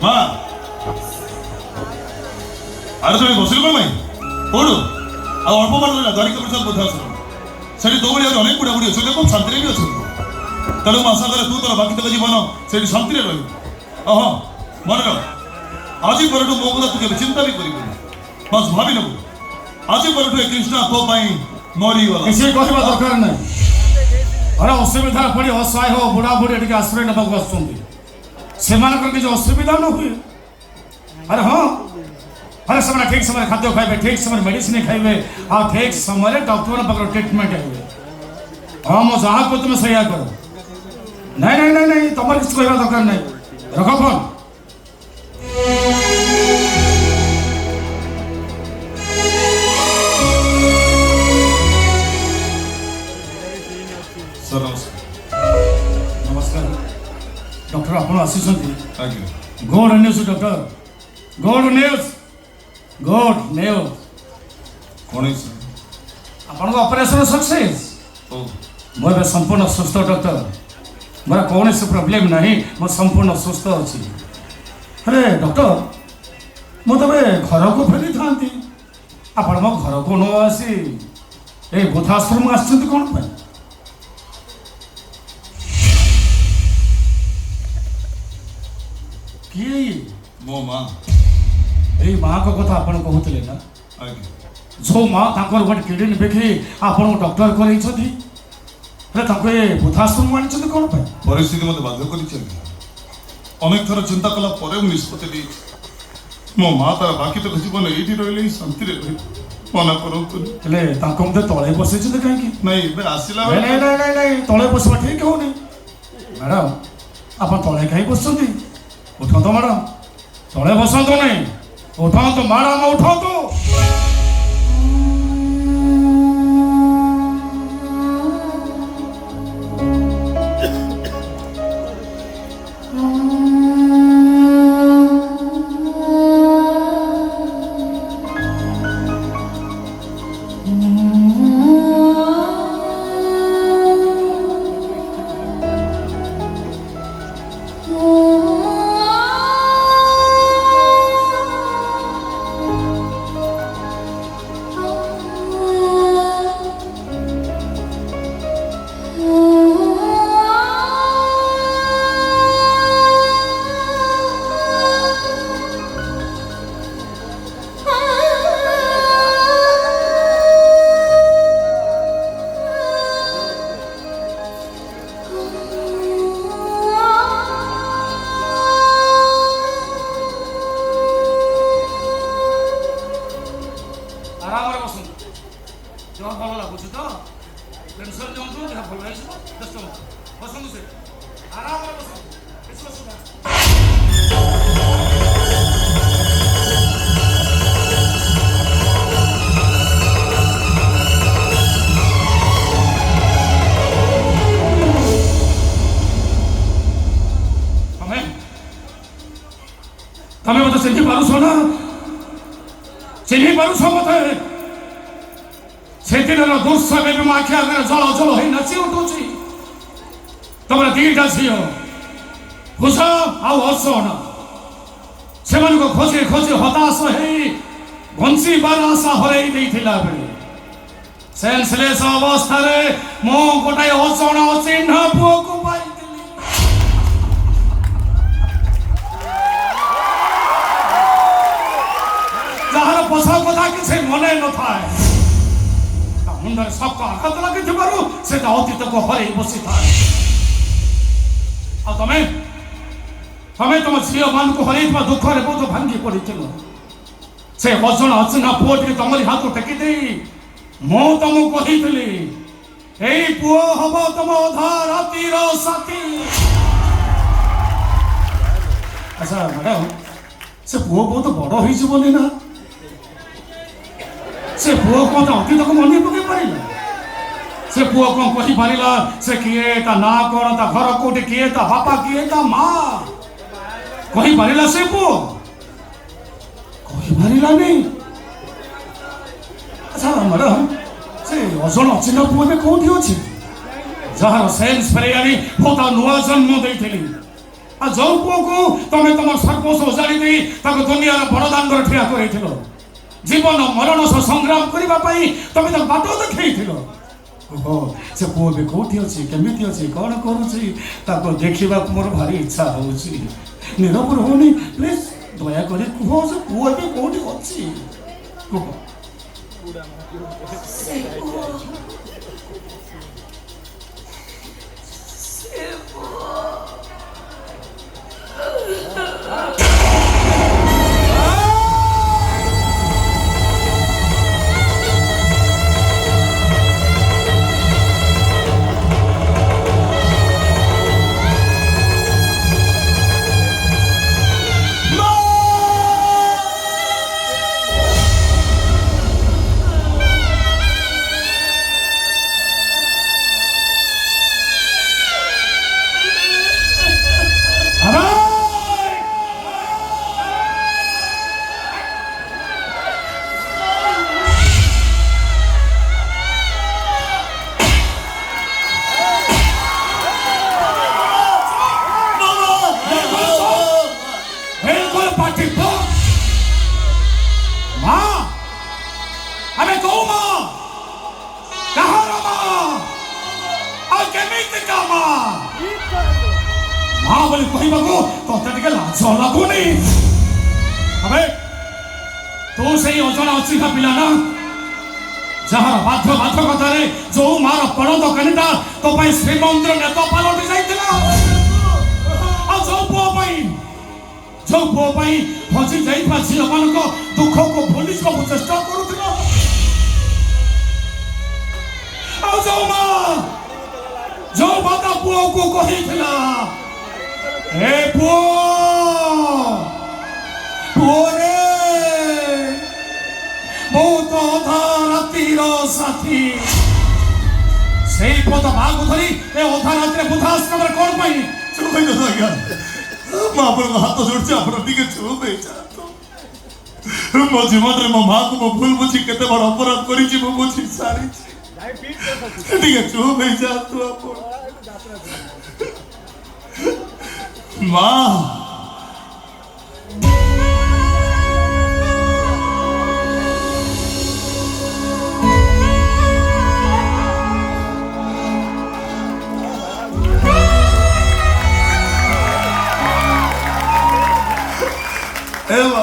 মা আরে তুমি বসিল কোন ভাই পড়ু আর অল্প মানুষ না দ্বারিকা প্রসাদ বোধ আছে সেটি দৌড়ি আর অনেক বুড়া বুড়ি অଛନ୍ତି খুব ଶାନ୍ତିରେ ବି ଅଛନ୍ତି ତେଣୁ ମୁଁ ଆଶା କରେ ତୁ ତୋର ବାକିତକ ଜୀବନ ସେଠି ଶାନ୍ତିରେ ରହିବୁ ହଁ ମନେ ରଖ ଆଜି ପରଠୁ ମୋ କଥା ତୁ କେବେ ଚିନ୍ତା ବି କରିବୁନି ବାସ୍ ଭାବି ନେବୁ ଆଜି ପରଠୁ ଏ କୃଷ୍ଣ ତୋ ପାଇଁ ମରିଗଲା କିଛି କହିବା ଦରକାର ନାହିଁ ଆରେ ଅସୁବିଧା ପଡ଼ି ଅସହାୟ ବୁଢ଼ା ବୁଢ଼ୀ ଟିକେ ଆଶ୍ରୟ ନେବାକୁ ଆସୁଛନ୍ତି ସେମାନଙ୍କର କିଛି ଅସୁବିଧା ନ ହୁଏ ଆରେ ହଁ ଆରେ ସେମାନେ ଠିକ୍ ସମୟରେ ଖାଦ୍ୟ ଖାଇବେ ଠିକ୍ ସମୟରେ ମେଡିସିନ ଖାଇବେ ଆଉ ଠିକ୍ ସମୟରେ ଡକ୍ଟରଙ୍କ ପାଖରେ ଟ୍ରିଟମେଣ୍ଟ ହେବେ ହଁ ମୁଁ ଯାହା କହୁ ତୁମେ ସେଇଆ କର ନାଇଁ ନାଇଁ ନାଇଁ ନାଇଁ ତମର କିଛି କହିବା ଦରକାର ନାହିଁ ରଖ ଫୋନ୍ ନମସ୍କାର ଡକ୍ଟର ଆପଣ ଆସିଛନ୍ତି good news doctor good news good news କ'ଣ ଆପଣଙ୍କ ଅପରେସନ୍ ସକ୍ସେସ୍ ମୁଁ ଏବେ ସମ୍ପୂର୍ଣ୍ଣ ସୁସ୍ଥ ଡକ୍ଟର ମୋର କୌଣସି ପ୍ରୋବ୍ଲେମ୍ ନାହିଁ ମୁଁ ସମ୍ପୂର୍ଣ୍ଣ ସୁସ୍ଥ ଅଛି ଆରେ ଡକ୍ଟର ମୁଁ ତେବେ ଘରକୁ ଫେରିଥାନ୍ତି ଆପଣ ମୋ ଘରକୁ ନ ଆସି ଏଇ ବୃଦ୍ଧାଶ୍ରମ ଆସିଛନ୍ତି କ'ଣ ପାଇଁ କିଏ ମୋ ମା ଏଇ ମାଆଙ୍କ କଥା ଆପଣ କହୁଥିଲେ ନା ଯେଉଁ ମା ତାଙ୍କର ଗୋଟେ କିଡ଼ନୀ ବିକି ଆପଣଙ୍କୁ ଡକ୍ଟର କରେଇଛନ୍ତି ହେଲେ ତାଙ୍କୁ ଏ ବୃଦ୍ଧାଶ୍ରମ ଆଣିଛନ୍ତି କ'ଣ ପାଇଁ ପରିସ୍ଥିତି ମୋତେ ବାଧ୍ୟ କରିଛି ଅନେକ ଥର ଚିନ୍ତା କଲା ପରେ ମୁଁ ନିଷ୍ପତ୍ତି ଦେଇଛି ମୋ ମା ତାର ବାକି ତକ ଜୀବନ ଏଇଠି ରହିଲେ ହିଁ ଶାନ୍ତିରେ ରହିବ ମନା କରନ୍ତୁନି ହେଲେ ତାଙ୍କ ମଧ୍ୟ ତଳେ ବସେଇଛନ୍ତି କାହିଁକି ନାଇଁ ଏବେ ଆସିଲା ନାଇଁ ନାଇଁ ନାଇଁ ନାଇଁ ତଳେ ବସିବା ଠିକ୍ ହେଉନି ମ୍ୟାଡ଼ାମ୍ ଆପଣ ତଳେ କାହିଁ ବସୁଛନ୍ତି ଉଠନ୍ତୁ ମ୍ୟାଡ଼ାମ୍ ତଳେ ବସନ୍ତୁ ନାହିଁ ଉଠନ୍ତୁ ମ୍ୟାଡ଼ାମ୍ ଉଠନ୍ତୁ ତମେ ମୋତେ ଚିହ୍ନି ପାରୁଛ ନା ଚିହ୍ନି ପାରୁଛ ମୋତେ ସେଦିନର ଦୃଶ୍ୟ ଏବେ ମୋ ଆଖି ଆଗରେ ଜଳ ଜଳ ହେଇ ନାଚି ଉଠୁଛି ତମର ଦିଟା ଝିଅ ହୁସ ଆଉ ଅର୍ଷଣ ସେମାନଙ୍କୁ ଖୋଜି ଖୋଜି ହତାଶ ହେଇ ବଞ୍ଚିବାର ଆଶା ହରେଇ ଦେଇଥିଲା ବେଳେ ସେନ୍ସଲେସ୍ ଅବସ୍ଥାରେ ମୁଁ ଗୋଟାଏ ଅଜଣା ଅଚିହ୍ନ ପୁଅକୁ ପାଇଥିଲି ଯାହାର ପୋଷାକ କଥା କିଛି ମନେ ନଥାଏ ତା ମୁଣ୍ଡରେ ଶକ୍ତ ଆଘାତ ଲାଗିଥିବାରୁ ସେ ତା ଅତୀତକୁ ହରେଇ ବସିଥାଏ ଆଉ ତମେ ତମ ଝିଅମାନଙ୍କୁ ହରେଇଥିବା ଦୁଃଖରେ ବହୁତ ଭାଙ୍ଗି ପଡ଼ିଥିଲ ସେ ଅଜଣା ଅଚିହ୍ନା ପୁଅଟିକୁ ତମରି ହାତ ଟେକି ଦେଇ ମୁଁ ତମକୁ କହିଥିଲି ଏଇ ପୁଅ ହବ ତମ ଅଧା ରାତିର ସାଥୀ ଆଚ୍ଛା ମ୍ୟାଡ଼ାମ୍ ସେ ପୁଅ ବହୁତ ବଡ଼ ହେଇଯିବନି ନା ସେ ପୁଅ କ'ଣ ତା ଅତୀତକୁ ମନେ ପକେଇ ପାରିଲା ସେ ପୁଅ କ'ଣ କହିପାରିଲା ସେ କିଏ ତା ନାଁ କ'ଣ ତା ଘର କୋଉଠି କିଏ ତା ବାପା କିଏ ତା ମା କହିପାରିଲା ସେ ପୁଅ କହିପାରିଲାନି ଆଚ୍ଛା ମ୍ୟାଡ଼ାମ୍ ସେ ଅଜଣା ଅଚିହ୍ନା ପୁଅ ଏବେ କୋଉଠି ଅଛି ଯାହାର ସେନ୍ସ ଫେରେଇ ଆଣି ମୁଁ ତା ନୂଆ ଜନ୍ମ ଦେଇଥିଲି आ जो पुओ को तमे तमर सर्वस्व उजाड़ी दे ताको दुनिया रा बड़ दांडर ठिया करैथिलो जीवन मरण सह संग्राम करबा पई तमे त बाटो देखैथिलो ओहो से पुओ बे कोठी अछि केमिति अछि कोन करूछि ताको देखिबा मोर भारी इच्छा होउछि निरपुर होनी प्लीज दया करे कुहो से पुओ बे कोठी अछि कुहो मो जीवन रे मो मां को मो भूल बुझी केते बड़ अपराध करी छी मो बुझी सारी ठीक है चुप हो जा तू अपन मां एवा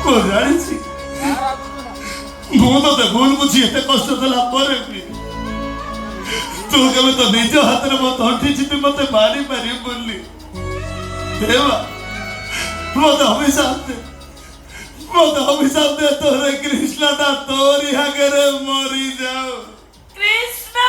को जानी छी गोदो ते भूल बुझी एते कष्ट देला परे भी तू केबे तो निज हाथ रे मत हठी छी मते मारी मारी बोलली देवा मत हमेशा दे तोरे कृष्ण दा तोरी हगरे मरी जाओ कृष्ण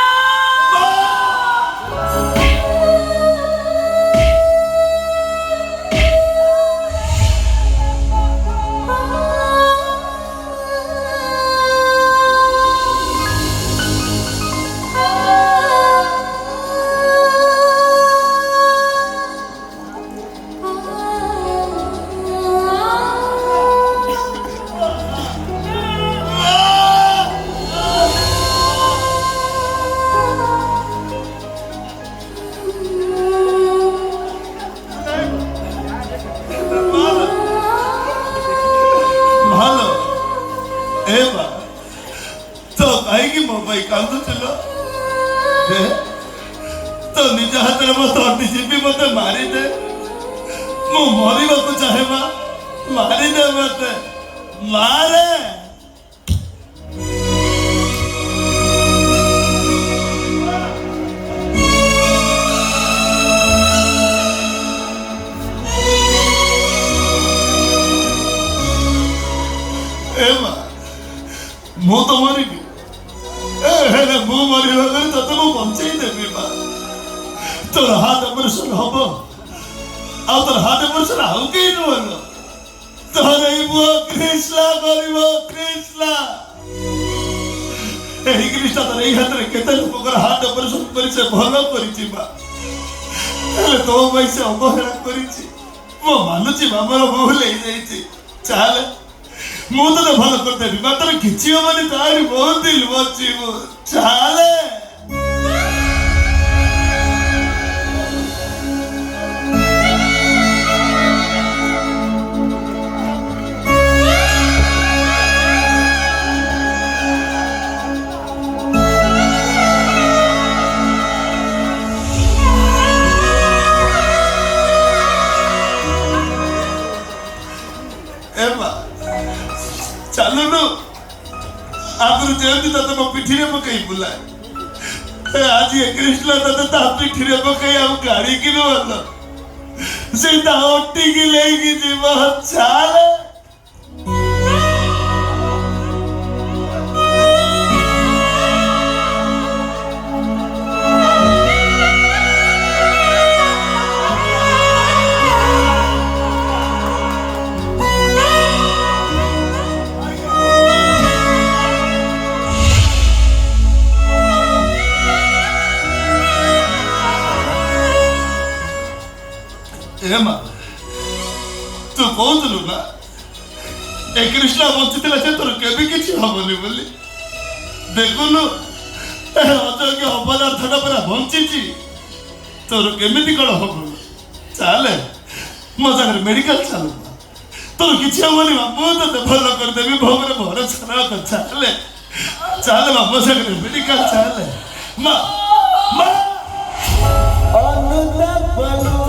तो निज हाथ में मत हटी जीवी मत मारी दे मु मरिबा को चाहे मारी दे मत मारे एमा मु तो मरिबी मु मरिबा करे तते मु बंचई देबी बा तोर हाथ ऑपरेशन हबो आ तोर हाथ ऑपरेशन आउ के न तोर ई बुआ कृष्णा करिवो कृष्णा एही कृष्णा तोर ई हाथ रे केते लोक हाथ ऑपरेशन करि से भलो करिछि बा हेले तो पैसे अवहेला करिछि मो मानुछि बाबर भूल हे जाइछि चाल मु तो भलो करते भी मात्र किछि माने तारी बहुत दिल बची मो चाले ଚାଲୁନୁ ଆଗରୁ ଯେମିତି ତତେ ମୋ ପିଠିରେ ପକେଇ ବୁଲାଏ ଆଜି କୃଷ୍ଣ ତତେ ତା ପିଠିରେ ପକେଇ ଆଉ ଗାଡ଼ିକି ନୁହଁ ସେ ତା ଅଟିକି ନେଇକି ଯିବ ଚାଲ ମା ତୁ କହୁଥିଲୁ ନା ଏ କୃଷ୍ଣ ବଞ୍ଚିଥିଲା ଯେ ତୋର କେବେ କିଛି ହବନି ବୋଲି ଦେଖୁନୁ ଅଯୋଗ୍ୟ ଅପଦାର୍ଥଟା ପୁରା ବଞ୍ଚିଛି ତୋର କେମିତି କଣ ହବନି ଚାଲେ ମୋ ସାଙ୍ଗରେ ମେଡିକାଲ ଚାଲୁ ତୋର କିଛି ହବନି ମା ମୁଁ ତତେ ଭଲ କରିଦେବି ଭଗବାନ ଭରସା ରଖ ଚାଲେ ଚାଲେ ମା ମୋ ସାଙ୍ଗରେ ମେଡିକାଲ ଚାଲେ ମା ମା ଅନୁତାପ